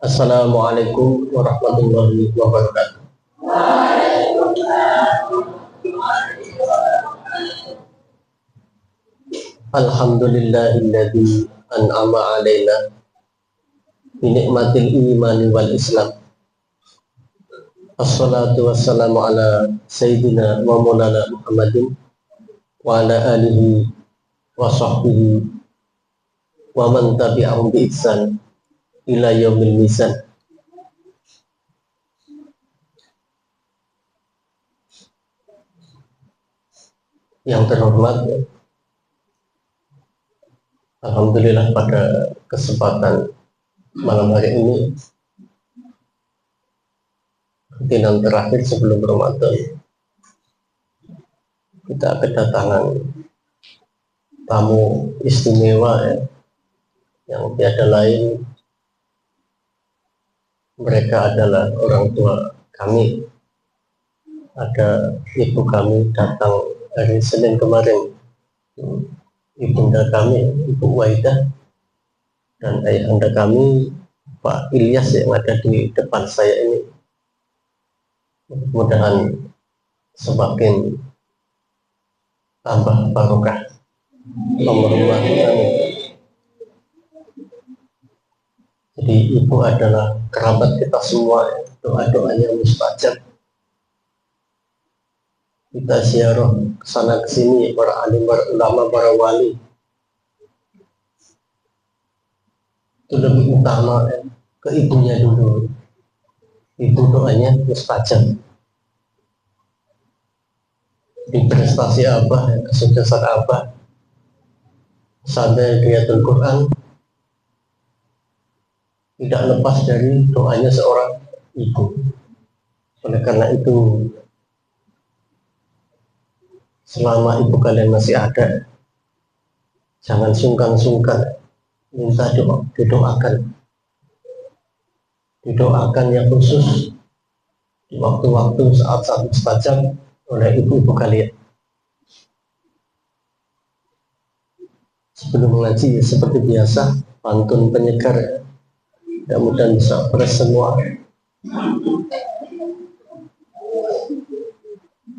Assalamualaikum warahmatullahi wabarakatuh. Alhamdulillahilladzi an'ama alaina bi ni'matil imani wal islam. Assalatu wassalamu ala sayyidina wa maulana Muhammadin wa ala alihi wa sahbihi wa man tabi'ahum bi ihsan ila yaumil mizan. Yang terhormat, alhamdulillah pada kesempatan malam hari ini, rutinan terakhir sebelum Ramadan, kita kedatangan tamu istimewa yang tiada lain, mereka adalah orang tua kami. Ada ibu kami datang hari Senin kemarin, ibunda kami, Ibu Waidah, dan ayahanda kami, Pak Ilyas, yang ada di depan saya ini. Mudah-mudahan semakin tambah barokah. Allahumma amin. Jadi ibu adalah kerabat kita semua, doa-doanya mustajab. Kita ziarah kesana kesini, para alim, para ulama, para wali, itu lebih utama ke ibunya dulu. Ibu doanya mustajab. Di prestasi abah, kesuksesan abah, sampai Hidayatul Quran, tidak lepas dari doanya seorang ibu. Oleh karena itu, selama ibu kalian masih ada, jangan sungkan-sungkan minta doa, didoakan yang khusus di waktu-waktu saat-saat mustajab oleh ibu-ibu kalian. Sebelum mengaji, seperti biasa, pantun penyegar, mudah-mudahan bisa beres semua.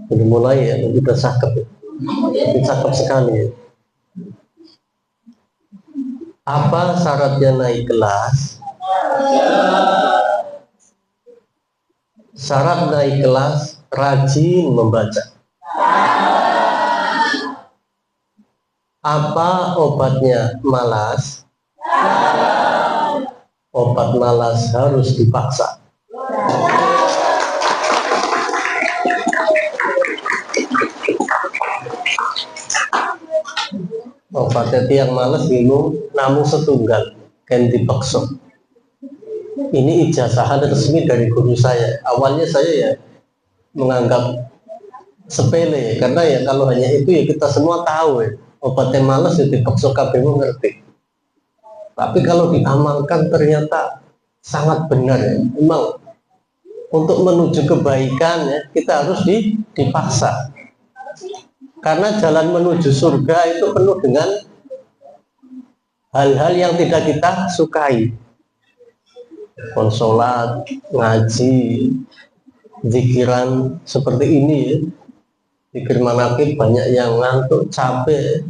Belum mulai ya, udah cakep, cakep sekali. Apa syaratnya naik kelas? Syarat naik kelas, rajin membaca. Apa obatnya malas? Obat malas harus dipaksa. Obatnya tiang malas minum namun setunggal kan dipaksa. Ini ijazahan resmi dari guru saya. Awalnya saya ya menganggap sepele, karena ya kalau hanya itu ya kita semua tahu ya, obatnya malas ya dipaksa, KBU ngerti. Tapi kalau diamalkan ternyata sangat benar ya. Memang untuk menuju kebaikan ya, kita harus dipaksa. Karena jalan menuju surga itu penuh dengan hal-hal yang tidak kita sukai. Konsolat, ngaji, zikiran seperti ini ya. Zikir manakib banyak yang ngantuk, capek.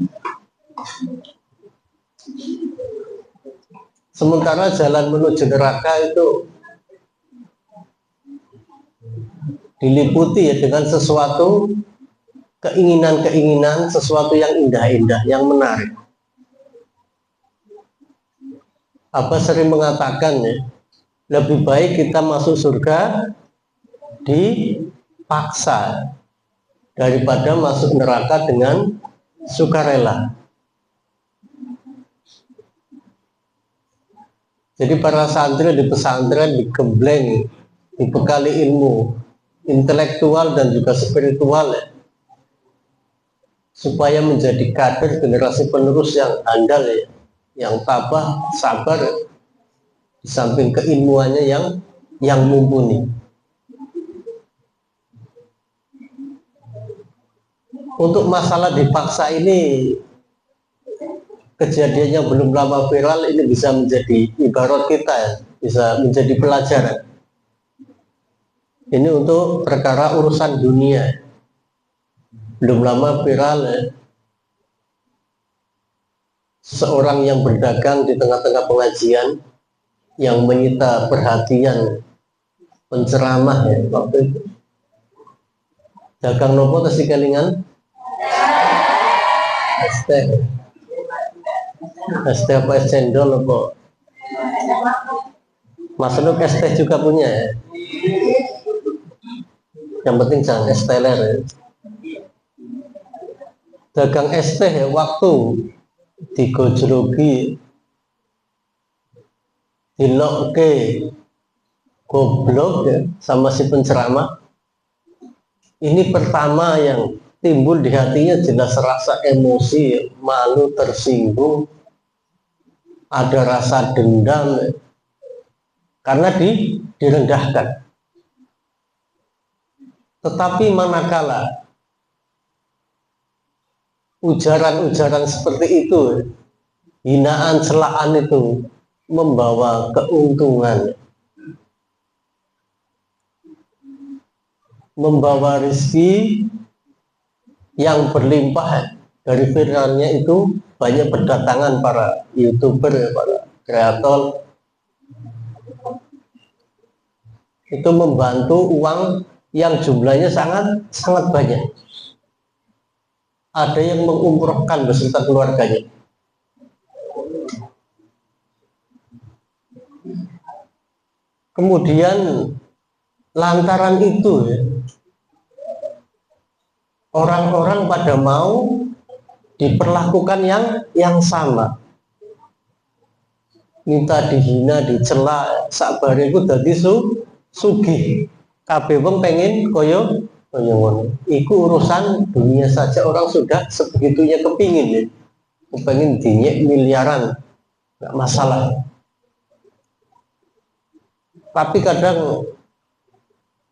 Sementara jalan menuju neraka itu diliputi ya dengan sesuatu keinginan-keinginan, sesuatu yang indah-indah, yang menarik. Apa sering mengatakan ya, lebih baik kita masuk surga dipaksa daripada masuk neraka dengan sukarela. Jadi para santri di pesantren digembleng, dibekali ilmu intelektual dan juga spiritual ya, supaya menjadi kader generasi penerus yang andal ya, yang tabah, sabar, di samping keilmuannya yang mumpuni. Untuk masalah dipaksa ini, kejadiannya belum lama viral, ini bisa menjadi ibarat kita ya. bisa menjadi pelajaran. Ini untuk perkara urusan dunia. Belum lama viral ya, seorang yang berdagang di tengah-tengah pengajian yang menyita perhatian penceramah ya waktu itu. Dagang nopo tesi kelingan? ST. ST apa es cendol apa? Mas Nuk ST juga punya ya? Yang penting jangan es teler ya. Dagang ST ya, waktu digojlogi dilokke goblok ya, sama si penceramah. Ini pertama yang timbul di hatinya jelas rasa emosi, malu, tersinggung, ada rasa dendam ya, karena direndahkan. Tetapi manakala ujaran-ujaran seperti itu, hinaan, celaan itu membawa keuntungan, membawa rezeki yang berlimpah. Dari viralnya itu banyak berdatangan para YouTuber, para kreator, itu membantu uang yang jumlahnya sangat banyak. Ada yang mengumrohkan beserta keluarganya. Kemudian lantaran itu ya, orang-orang pada mau diperlakukan yang sama, minta dihina, dicela, sabare iku dadi sugih. Kabeh wong pengen koyo ngono. Iku urusan dunia saja orang sudah sebegitunya kepingin ya. Pengen dinyek miliaran, nggak masalah. Tapi kadang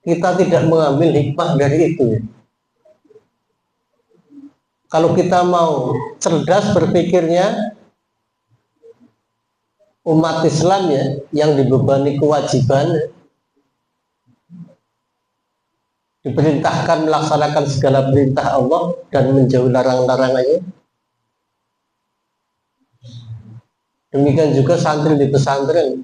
kita tidak mengambil hikmah dari itu ya. Kalau kita mau cerdas berpikirnya, umat Islam ya yang dibebani kewajiban, diperintahkan melaksanakan segala perintah Allah dan menjauhi larang-larangannya. Demikian juga santri di pesantren.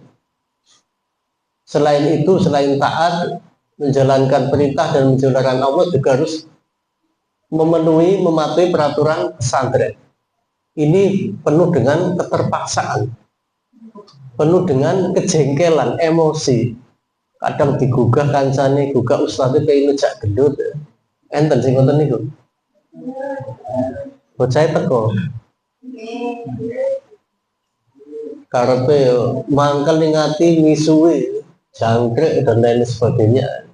Selain itu, selain taat, menjalankan perintah dan menjauhi larangan Allah, juga harus mematuhi peraturan pesantren. Ini penuh dengan keterpaksaan, penuh dengan kejengkelan, emosi. Kadang digugah kancane, gugah ustadz kayak ngejak gendut. Enten sing ngoten niku. Bocah teko. Karepe mangkel ning ati misuwi, jangkrik dan lain sebagainya.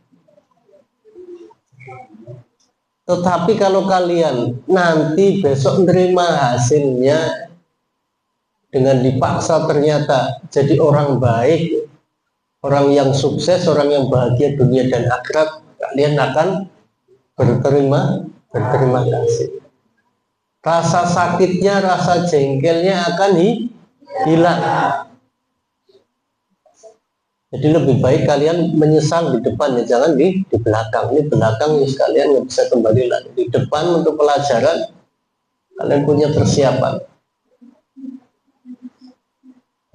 Tetapi kalau kalian nanti besok menerima hasilnya dengan dipaksa ternyata jadi orang baik, orang yang sukses, orang yang bahagia dunia dan akhirat, kalian akan berterima kasih. Rasa sakitnya, rasa jengkelnya akan hilang. Jadi lebih baik kalian menyesal di depan ya, jangan di belakang. Ini belakang ya, sekalian nggak bisa kembali lagi. Di depan untuk pelajaran kalian punya persiapan.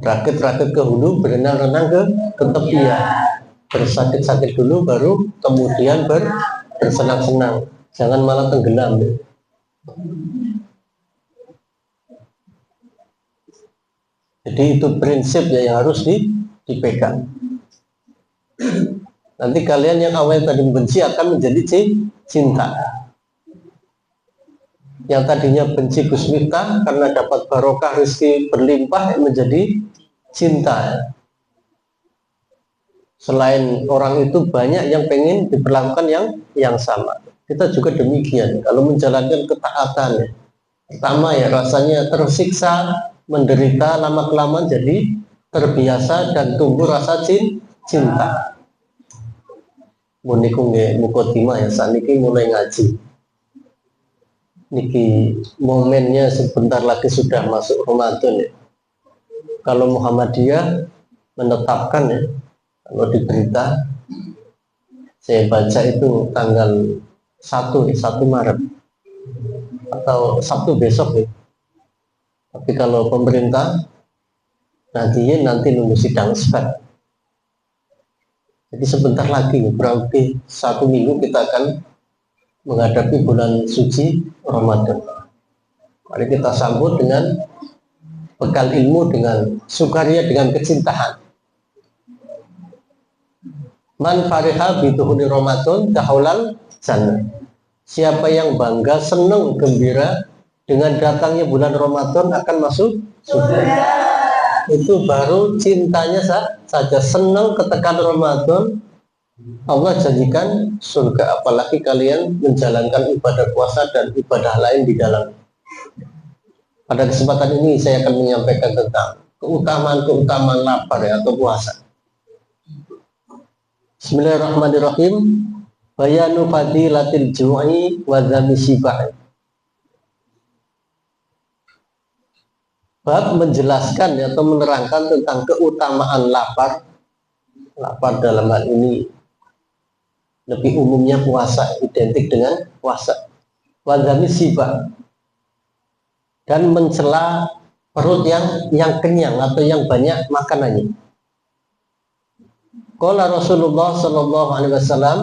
Rakit-rakit ke hulu, berenang-renang ke tepian. Bersakit-sakit dulu, baru kemudian bersenang-senang. Jangan malah tenggelam. Jadi itu prinsip ya yang harus dipegang. Nanti kalian yang awalnya tadi benci akan menjadi cinta. Yang tadinya benci Gus Miftah karena dapat barokah rezeki berlimpah menjadi cinta. Selain orang itu banyak yang pengen diperlakukan yang sama. Kita juga demikian. Kalau menjalankan ketaatan, pertama ya rasanya tersiksa, menderita, lama kelamaan jadi terbiasa dan tumbuh rasa cinta. Muniku nggih mukotima ya, saniki mulai ngaji. Niki momennya sebentar lagi sudah masuk Ramadan ya. Kalau Muhammadiyah menetapkan ya, kalau di berita saya baca itu tanggal 1 Maret atau Sabtu besok ya. Tapi kalau pemerintah nanti nunggu sidang isbat. Jadi sebentar lagi, kurang lebih 1 minggu kita akan menghadapi bulan suci Ramadan. Mari kita sambut dengan bekal ilmu, dengan sukaria, dengan kecintaan. Man fariha bituhuni Ramadan kahulal jannah. Siapa yang bangga, senang, gembira dengan datangnya bulan Ramadan akan masuk surga. Itu baru cintanya saja, senang ketekan Ramadan, Allah janjikan surga. Apalagi kalian menjalankan ibadah puasa dan ibadah lain di dalam. Pada kesempatan ini saya akan menyampaikan tentang keutamaan lapar ya, atau puasa. Bismillahirrahmanirrahim. Bayanu fadilatil ju'i wa dzami sibai. Bab menjelaskan atau menerangkan tentang keutamaan lapar. Lapar dalam hal ini lebih umumnya puasa, identik dengan puasa. Wa dzami sibai. Dan mencela perut yang kenyang atau yang banyak makanannya. Qala Rasulullah sallallahu alaihi wasallam,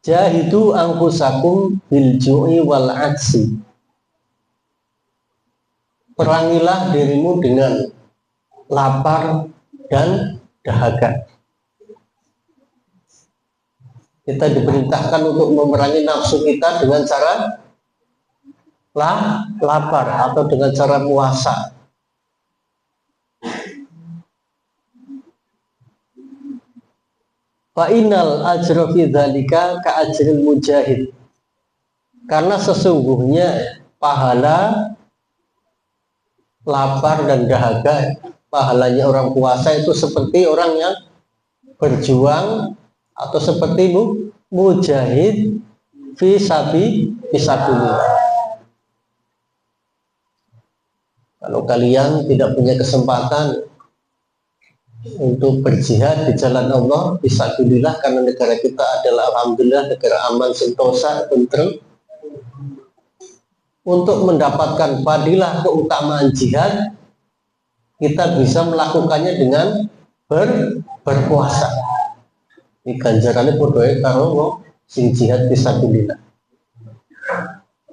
jahidu anfusakum bil ju'i wal 'ajzi. Perangilah dirimu dengan lapar dan dahaga. Kita diperintahkan untuk memerangi nafsu kita dengan cara lapar atau dengan cara puasa. Fa innal ajra fi dzalika ka ajril mujahid. Karena sesungguhnya pahala lapar dan dahaga, pahalanya orang puasa itu seperti orang yang berjuang atau seperti mujahid fi sabilillah. Kalau kalian tidak punya kesempatan untuk berjihad di jalan Allah fisabilillah, karena negara kita adalah alhamdulillah negara aman, sentosa, tentrem, untuk mendapatkan fadilah keutamaan jihad kita bisa melakukannya dengan berpuasa. Ini ganjarannya podoe karo sing jihad fisabilillah.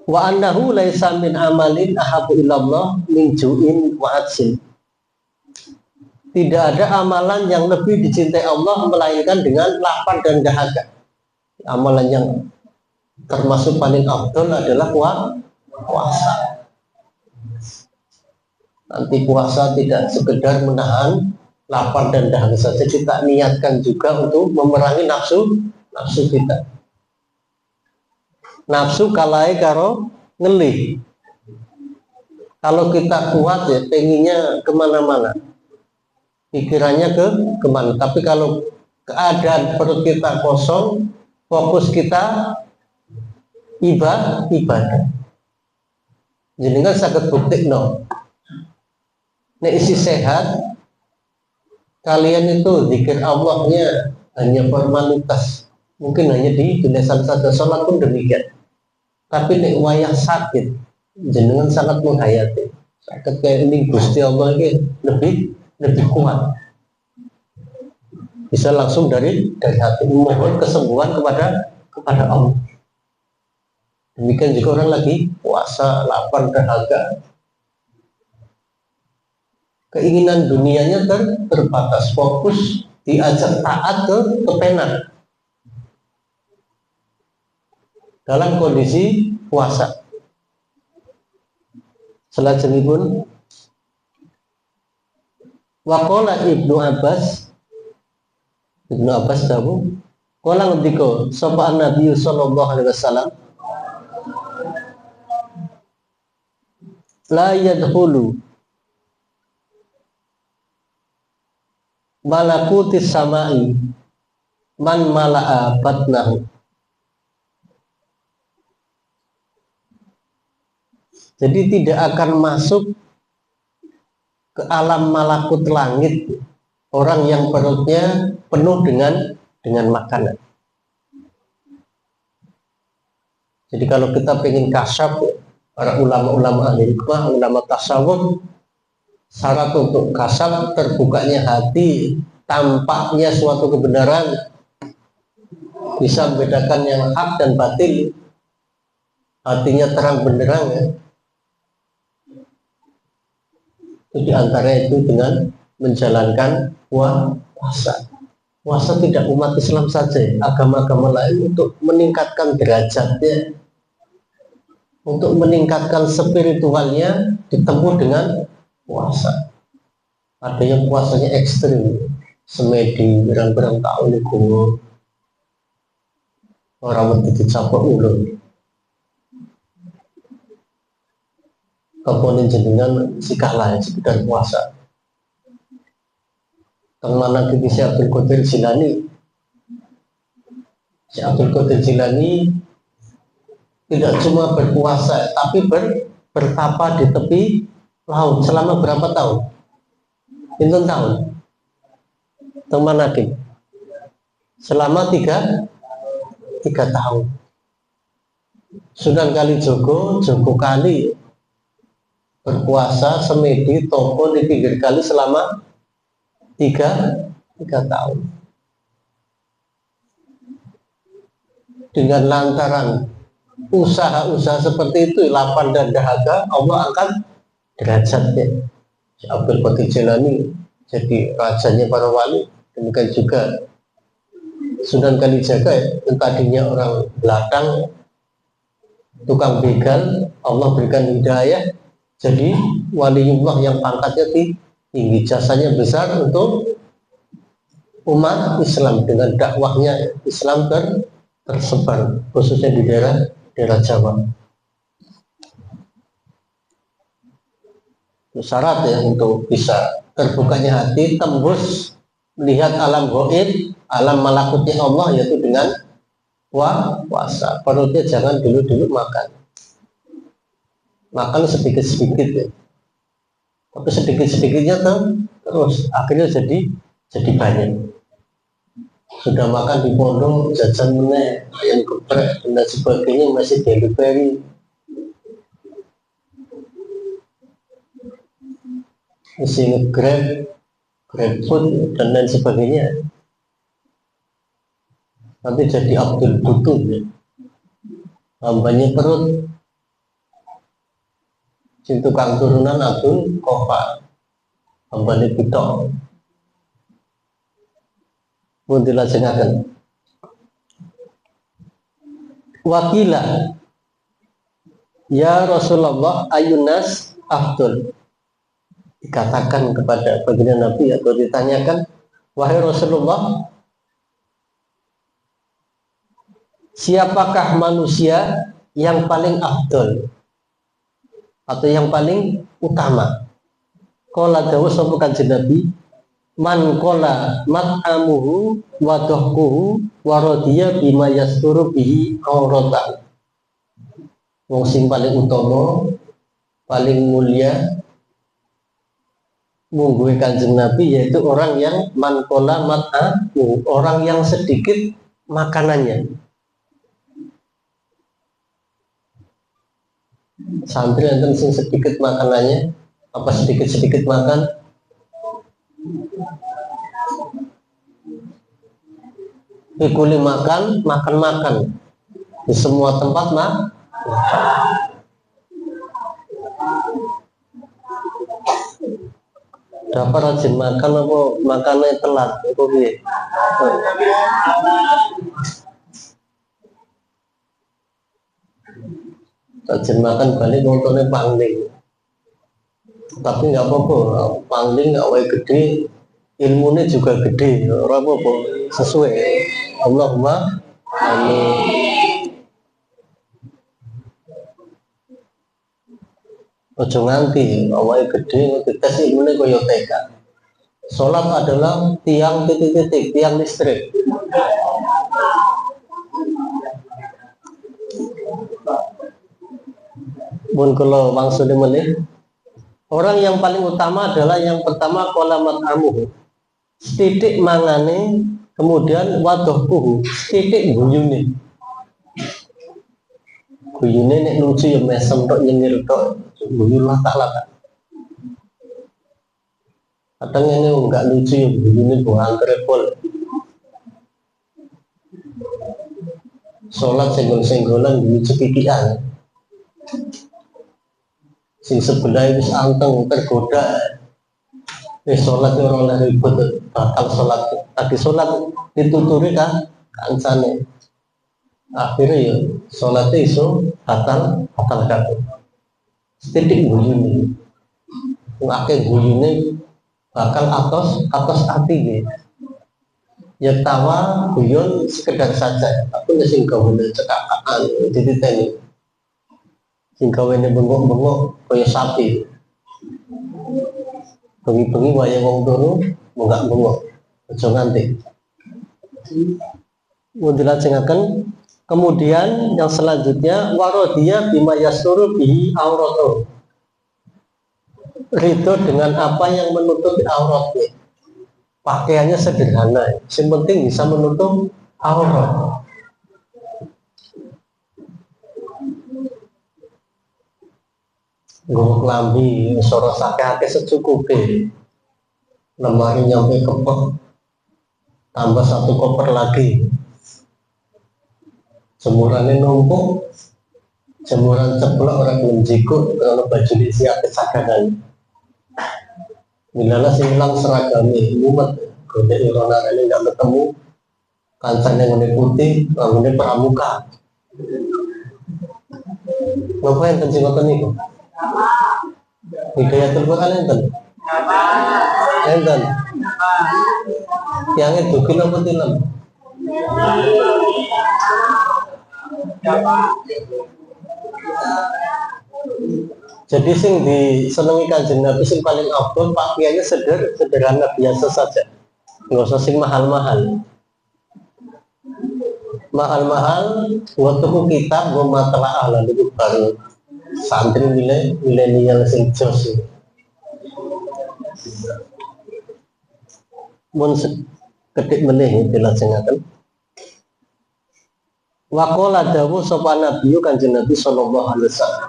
Wa annahu laisa min amalin ahabu ilallah min ju'in wa adsin. Tidak ada amalan yang lebih dicintai Allah melainkan dengan lapar dan dahaga. Amalan yang termasuk paling afdol adalah puasa. Nanti puasa tidak sekedar menahan lapar dan dahaga saja, kita niatkan juga untuk memerangi nafsu kita. Nafsu kalai karo ngelih. Kalau kita kuat ya pengennya kemana-mana, pikirannya kemana. Tapi kalau keadaan perut kita kosong, fokus kita ibadah. Jadi kan sakit bukti no. Nek isi sehat, kalian itu zikir Allahnya hanya formalitas, mungkin hanya di tulisan saja, sholat pun demikian. Tapi nek wayah sakit, jenengan sangat menghayati. Sakit kayak ini Gusti Allah ini lebih kuat. Bisa langsung dari hati mohon kesembuhan kepada Allah. Demikian juga orang lagi puasa, lapar, dahaga, keinginan dunianya terbatas, fokus diajak taat kepenan dalam kondisi puasa. Selajengipun waqala Ibnu Abbas dawuh, kala ngendika sapa Nabi sallallahu alaihi wasallam, la yadkhulu malakutis samai man mala'a batnahu. Jadi tidak akan masuk ke alam malakut langit orang yang perutnya penuh dengan makanan. Jadi kalau kita pengen kasyaf, para ulama-ulama ahli hikmah, ulama tasawuf, syarat untuk kasyaf terbukanya hati, tampaknya suatu kebenaran, bisa membedakan yang hak dan batil, hatinya terang benderang ya. Itu diantara itu dengan menjalankan puasa. Puasa tidak umat Islam saja, agama-agama lain untuk meningkatkan derajatnya, untuk meningkatkan spiritualnya ditempuh dengan puasa. Ada yang puasanya ekstrim, semedi berang-berang tahun itu orang itu dicapok ulun. Keponin jenengan sikalah sekedar puasa. Kemana kita si Abdul Qadir Jilani? Si Abdul Qadir Jilani tidak cuma berpuasa, tapi bertapa di tepi laut selama berapa tahun? Pinten tahun? Kemana kita? Selama tiga tahun. Sunan Kalijogo, Jogo Kali berpuasa semedi toko di pinggir kali selama tiga tahun. Dengan lantaran usaha-usaha seperti itu, lapar dan dahaga, Allah angkat derajatnya. Abdul Qadir Jilani jadi rajanya para wali. Demikian juga Sunan Kalijaga yang tadinya orang belakang, tukang begal, Allah berikan hidayah jadi waliullah yang pangkatnya tinggi, jasanya besar untuk umat Islam. Dengan dakwahnya Islam tersebar khususnya di daerah Jawa. Itu syarat ya untuk bisa terbukanya hati, tembus melihat alam gaib, alam malakutnya Allah, yaitu dengan puasa. Perutnya jangan dulu makan sedikit-sedikit ya. Tapi sedikit-sedikitnya terus akhirnya jadi banyak. Sudah makan di pondok, jajan meneh, ayam geprek dan sebagainya, masih delivery. Masih nge-grab food dan lain sebagainya. Nanti jadi Abdul Butut ya. Hambanya perut. Sing tukang turunan Abdul Kofa, hambane pitok. Pun dilajengaken. Wakila, ya Rasulullah ayunas afdol. Dikatakan kepada baginda Nabi atau ditanyakan, wahai Rasulullah, siapakah manusia yang paling afdol atau yang paling utama? Qala dawuh sapa Kanjeng Nabi, man qala mat'amuhu wa dhahkuhu wa radiya bima yasturu bihi aurata. Wong sing paling utama, paling mulia mungguhe Kanjeng Nabi yaitu orang yang man qala mat'amuhu, orang yang sedikit makanannya. Santri enten sing sedikit makanannya, apa sedikit makan? Pikuli makan di semua tempat dapat rajin makan apa makannya telat apa piye? Rajin makan balik motornya pangling, tapi nggak apa-apa, pangling nggak wae gede, ilmunya juga gede, orang apa sesuai. Allahumma amin. Ojo nganti awake gede ngetes ilmunya kaya TK. Sholat adalah tiang titik-titik, tiang listrik. Mun kula maksudnya meneh Orang yang paling utama adalah yang pertama kolamat amuh, setitik mangane, kemudian wadohkuhu, setitik guyune. Guyune nek lucu ya mesem tok nyengir tok, guyu lah tak lah. Kadang ini enggak lucu ya guyune buang krepol. Sholat senggol-senggolan guyu cekikian. Sing sebelah wis anteng tergoda. Sholat orang lari ribut bakal sholat. Tadi sholat dituturi kan kancane. Akhirnya ya sholatnya iso batal kabeh. Setitik guyune. Ngake guyune bakal atos ati ya tawa guyon sekedar saja. Aku sing gawe cekakan dititeni. Sing gawe bengok-bengok kaya sapi. Bengi-bengi wayang wong turu munggah bengok. Aja nganti. Mun dilajengaken kemudian yang selanjutnya warodiyah bima yasuru bihi auratu. Ridho dengan apa yang menutupi auratnya. Pakaiannya sederhana, yang penting bisa menutup aurat. Nggo klambi soro sakake secukupnya. Lemari nyampe kepek, tambah satu koper lagi. Jemurannya numpuk, jemuran ceplok orang belum jikut, kalau baju diisi akeh saganan. Milala sing ilang seragame mumet golek ironane nggak ketemu kancane ngene putih ngene pramuka. Napa enten sing ngoten niku? Hidayatul Quran enten. Enten. Yang itu kilo apa tilam? Jadi sing disenengi Kanjeng Nabi sing paling afdol pakaiannya sederhana biasa saja. Nggak usah sing mahal-mahal. Mahal-mahal buat tuku kitab buat masalah ahlan itu baru santri milenial sing jos. Mun ketik meneh dilajengaken. Wa qala dawu sapa Nabi Kanjeng Nabi sallallahu alaihi wasallam.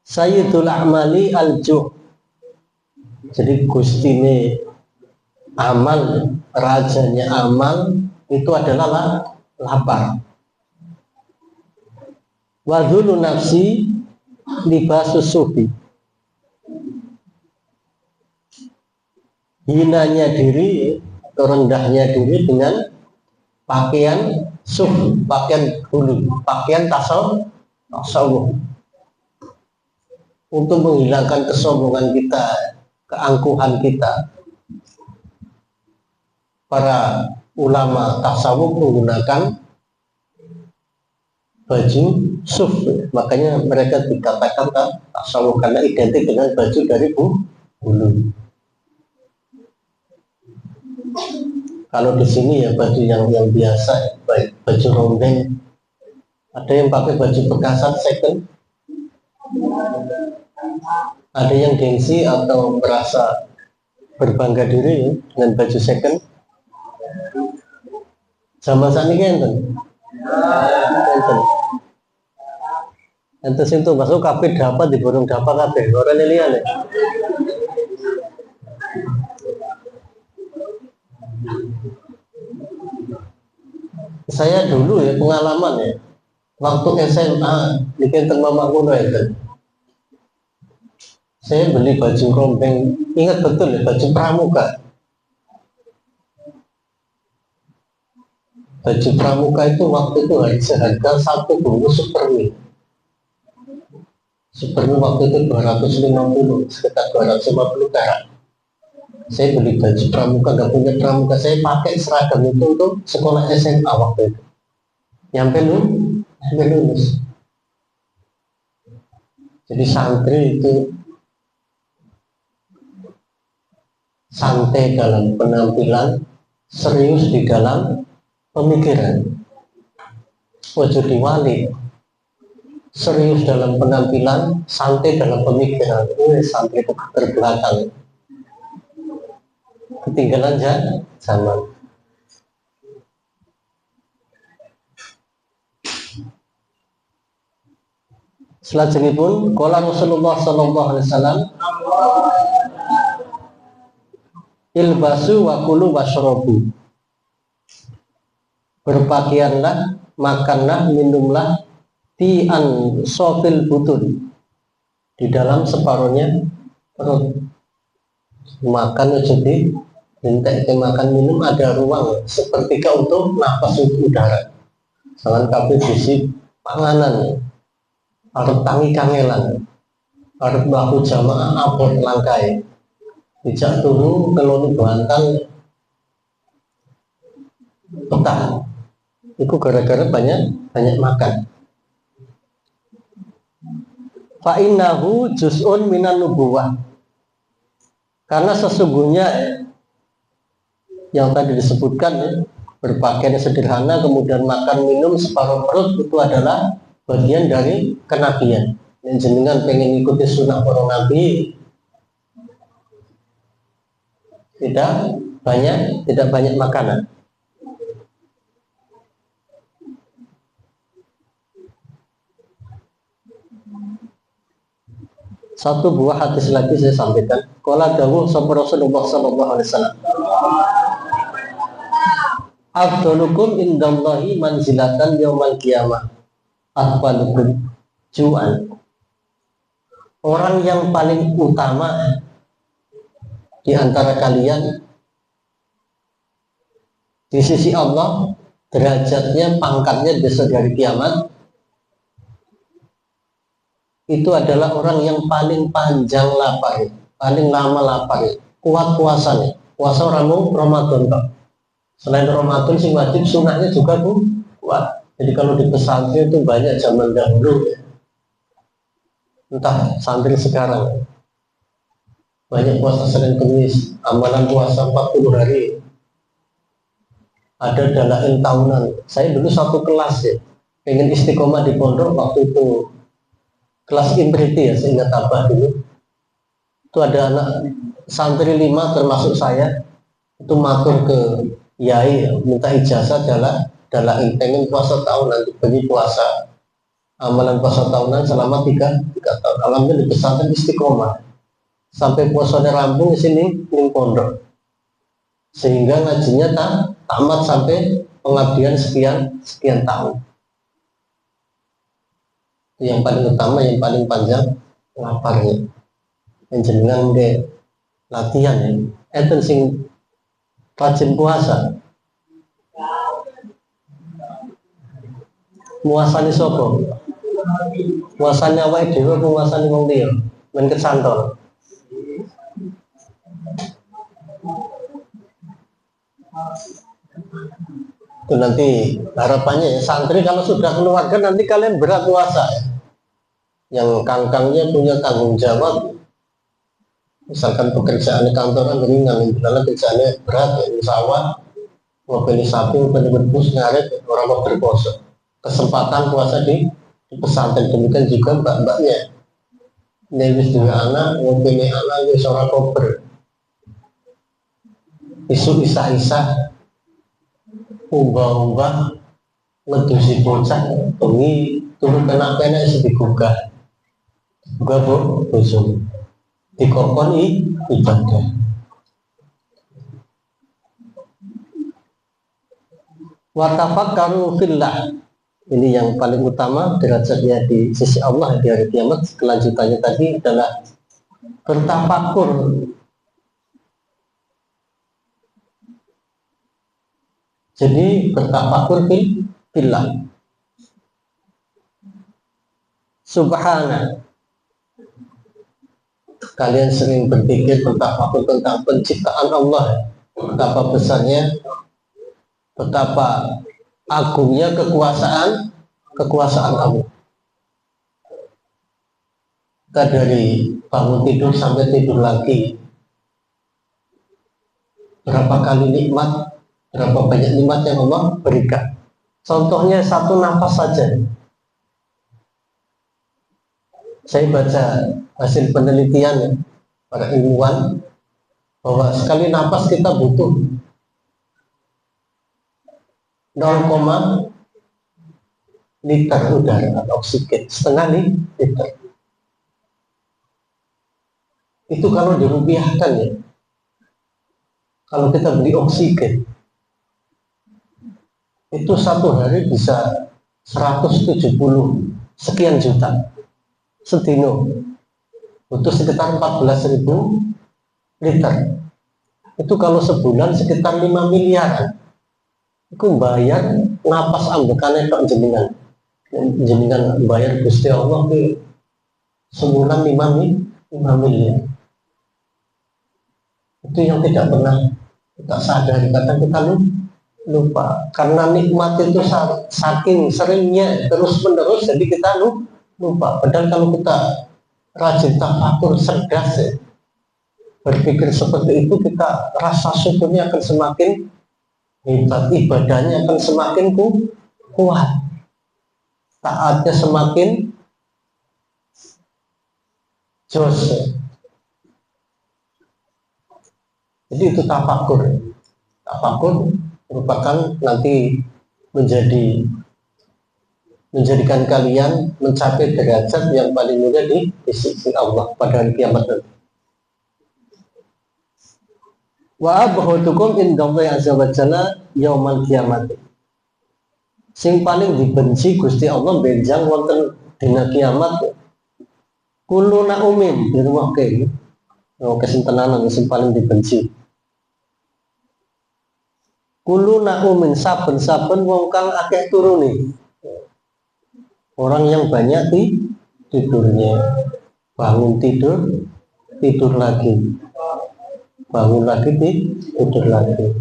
Sayyidul a'mali al-juh. Jadi gustine amal, rajanya amal itu adalah lapar. Wadhulu nafsi libasus sufi. Hinanya diri, rendahnya diri dengan pakaian sufi, pakaian hulu, pakaian tasawuf. Untuk menghilangkan kesombongan kita, keangkuhan kita. Para ulama tasawuf menggunakan baju suf, makanya mereka dikatakan tasawuf karena identik dengan baju dari bulu. Kalau di sini ya baju yang biasa, baik baju rombeng, ada yang pakai baju bekasan second, ada yang gengsi atau merasa berbangga diri ya, dengan baju second. Zaman saat ini enten. Enten sing tuh masuk kafe dapat di burung dapat kafe orang lilian ya. Saya dulu ya pengalaman ya, waktu SMA bikin mama kuno itu, saya beli baju rombeng, ingat betul ya, baju pramuka. Baju pramuka itu waktu itu seharga satu bungkus Supermi. Supermi waktu itu 250, sekitar 250 perak. Saya beli baju pramuka, nggak punya pramuka, saya pakai seragam itu untuk sekolah SMA waktu itu. Nyampe lulus. Jadi santri itu santai dalam penampilan, serius di dalam pemikiran. Ojo diwali. serius dalam penampilan, santai dalam pemikiran. Santai terbelakang, ketinggalan zaman. Selanjutnya qala Rasulullah sallallahu alaihi wasallam, ilbasu wa kulu washrabu. Berpakaianlah, makanlah, minumlah di sofil butun, di dalam separuhnya perut. Makan jadi hendak makan minum ada ruang sepertiga untuk nafas udara. Jangan kabeh bisi panganan, arep tangi kangelan, arep bahu jamaah abot langkai, dijak turu keloni bantal petang. Itu gara-gara banyak makan. Fa innahu juz'un minan nubuwah. Karena sesungguhnya yang tadi disebutkan berpakaian sederhana kemudian makan minum separuh perut itu adalah bagian dari kenabian. Yang jenengan pengen ikuti sunnah para nabi, tidak banyak makanan. Satu buah hadis lagi saya sampaikan. Qala dawuh sapa Rasulullah sallallahu alaihi wasallam, afdalukum indallahi manzilatan yaumal qiyamah atfalukum ju'an. Orang yang paling utama di antara kalian di sisi Allah, derajatnya, pangkatnya besok dari kiamat, itu adalah orang yang paling panjang lapar, paling lama lapar, kuat puasanya. Puasa ramu Ramadan kok. Selain Ramadan sih wajib, sunahnya juga tuh kuat. Jadi kalau di pesantren itu banyak zaman dahulu, entah santri sekarang, banyak puasa Senin Kamis, amalan puasa 40 hari. Ada dalail tahunan. Saya dulu satu kelas ya, pengen istiqomah di pondok waktu itu. Kelas intriti ya, saya ingat apa dulu. Itu ada anak santri 5 termasuk saya, itu matur ke yai, minta ijazah dalail, pengen puasa tahunan, bagi puasa amalan puasa tahunan selama 3 tahun. Alhamdulillah di pesantren istiqomah sampai puasanya rampung di sini di pondok, sehingga ngajinya tamat sampai pengabdian sekian tahun. Yang paling utama, yang paling panjang laparnya. Yang jenengan ke latihan ya, enten sing rajin puasa. Muasane sapa? Muasane awake dhewe apa muasane wong liya? Men kesantol. Itu nanti harapannya ya, santri kalau sudah keluarga nanti kalian berat puasa ya. Yang kangkangnya punya tanggung jawab, misalkan pekerjaan kantoran ringan, misalnya kerjaannya berat ya, di sawah, ngopeni sapi, ngopeni berbus, ngaret, orang mau berpuasa. Kesempatan puasa di pesantren. Demikian juga mbak-mbaknya, Newis juga anak, ngopeni anak, wis ora kober, isu isa-isa, umbah-umbah, ngedusi bocah, bengi turun kena pena isi digugah bosom, dikokon ibadah. Watafakkaru fillah, ini yang paling utama derajatnya di sisi Allah di hari kiamat. Kelanjutannya tadi adalah bertafakur. Jadi bertafakur fillah. Subhana, kalian sering berpikir bertafakur tentang penciptaan Allah, betapa besarnya, betapa agungnya kekuasaan Allah. Kita dari bangun tidur sampai tidur lagi, berapa kali nikmat, berapa banyak nikmat yang Allah berikan. Contohnya satu nafas saja. Saya baca hasil penelitian para ilmuwan bahwa sekali napas kita butuh 0, liter udara atau oksigen, setengah liter. Itu kalau dirupiahkan ya, kalau kita beli oksigen itu satu hari bisa 170 sekian juta sedino, butuh sekitar 14.000 liter. Itu kalau sebulan sekitar 5 miliar. Itu bayar napas ambekane tok jenengan bayar Gusti Allah ke sebulan 5 miliar. Itu yang tidak pernah kita sadari, kadang kita lupa karena nikmat itu saking seringnya terus menerus, jadi kita lupa. Padahal kalau kita rajin tafakur, cerdas ya, berpikir seperti itu, kita rasa syukurnya akan semakin hebat, ibadahnya akan semakin kuat, taatnya semakin jos. Jadi itu tafakur. Tafakur merupakan nanti menjadikan kalian mencapai derajat yang paling mulia di sisi Allah pada hari kiamat nanti. Wa abghadukum indallahi azza wa jalla yaumal kiamat. Sing paling dibenci Gusti Allah benjang wonten dina kiamat kulo naumin di rumah kene. Kesintenanan sing paling dibenci. Kulo naumin saben-saben wong kang akeh turune. Orang yang banyak tidurnya, bangun tidur lagi, bangun lagi tidur lagi.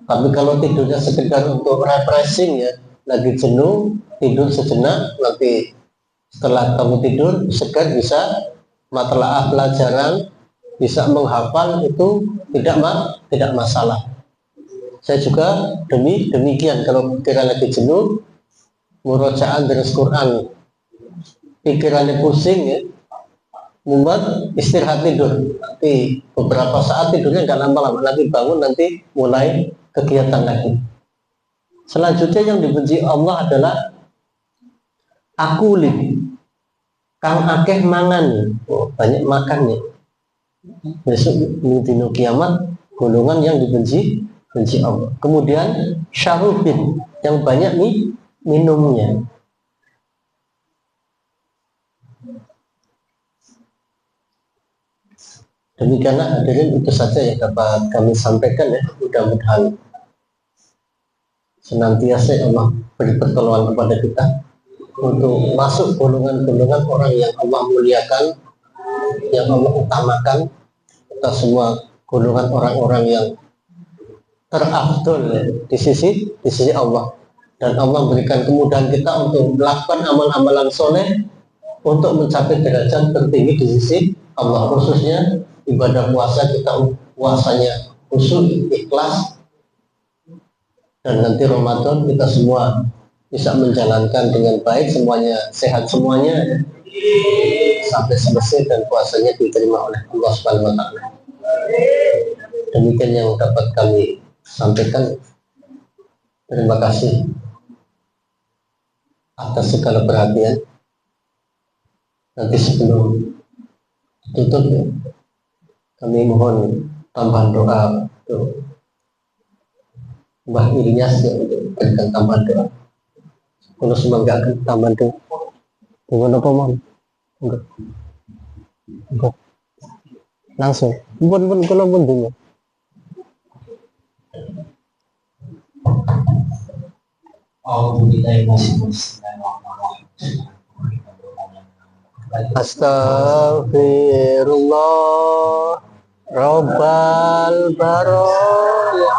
Tapi kalau tidurnya sekedar untuk refreshing ya, lagi jenuh tidur sejenak, nanti setelah kamu tidur segar bisa matlaah pelajaran, bisa menghafal, itu tidak masalah. Saya juga demikian, kalau pikiran lagi jenuh, murojaah dari Quran, pikirannya pusing ya, membuat istirahat tidur. Nanti beberapa saat tidurnya nggak lama-lama, nanti bangun, nanti mulai kegiatan lagi. Selanjutnya yang dibenci Allah adalah akulin, kang akeh mangan, banyak makannya. Besok dino kiamat golongan yang dibenci Allah. Kemudian syarufin, yang banyak minumnya. Demikianlah hadirin, itu saja yang dapat kami sampaikan ya. Mudah-mudahan senantiasa Allah beri pertolongan kepada kita untuk masuk golongan-golongan orang yang Allah muliakan, yang Allah utamakan. Kita semua golongan orang-orang yang terafdol ya, di sisi Allah, dan Allah berikan kemudahan kita untuk melakukan amal-amalan soleh untuk mencapai derajat tertinggi di sisi Allah, khususnya ibadah puasa kita, puasanya khusyuk, ikhlas, dan nanti Ramadan kita semua bisa menjalankan dengan baik, semuanya sehat semuanya sampai selesai dan puasanya diterima oleh Allah Subhanahu wa taala. Demikian yang dapat kami sampaikan. Terima kasih atas segala perhatian. Nanti sebelum tutup ya, kami mohon tambahan doa untuk Mbah Ilyas ya, untuk berikan tambahan doa. Kalau semoga akan tambahan doa. Dengan apa mohon? Enggak. Langsung. Pun kalau pun dulu. Astaghfirullah Rabbal baraya.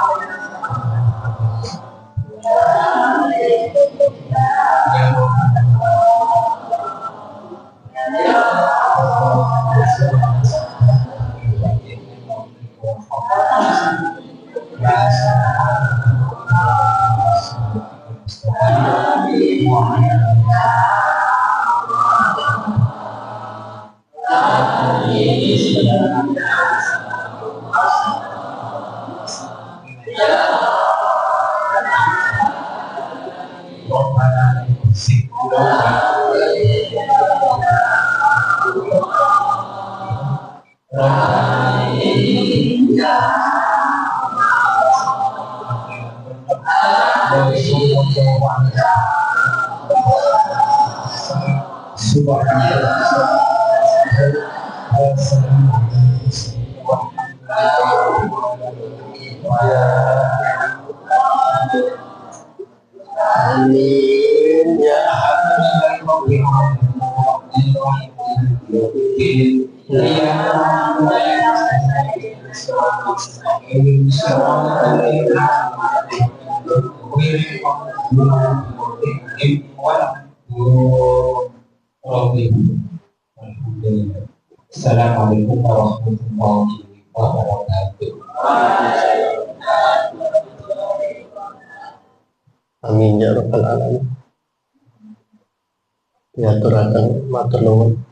Amin ya. Assalamualaikum warahmatullahi wabarakatuh. Amin ya rabbal alamin. Ya turakan matur nuwun.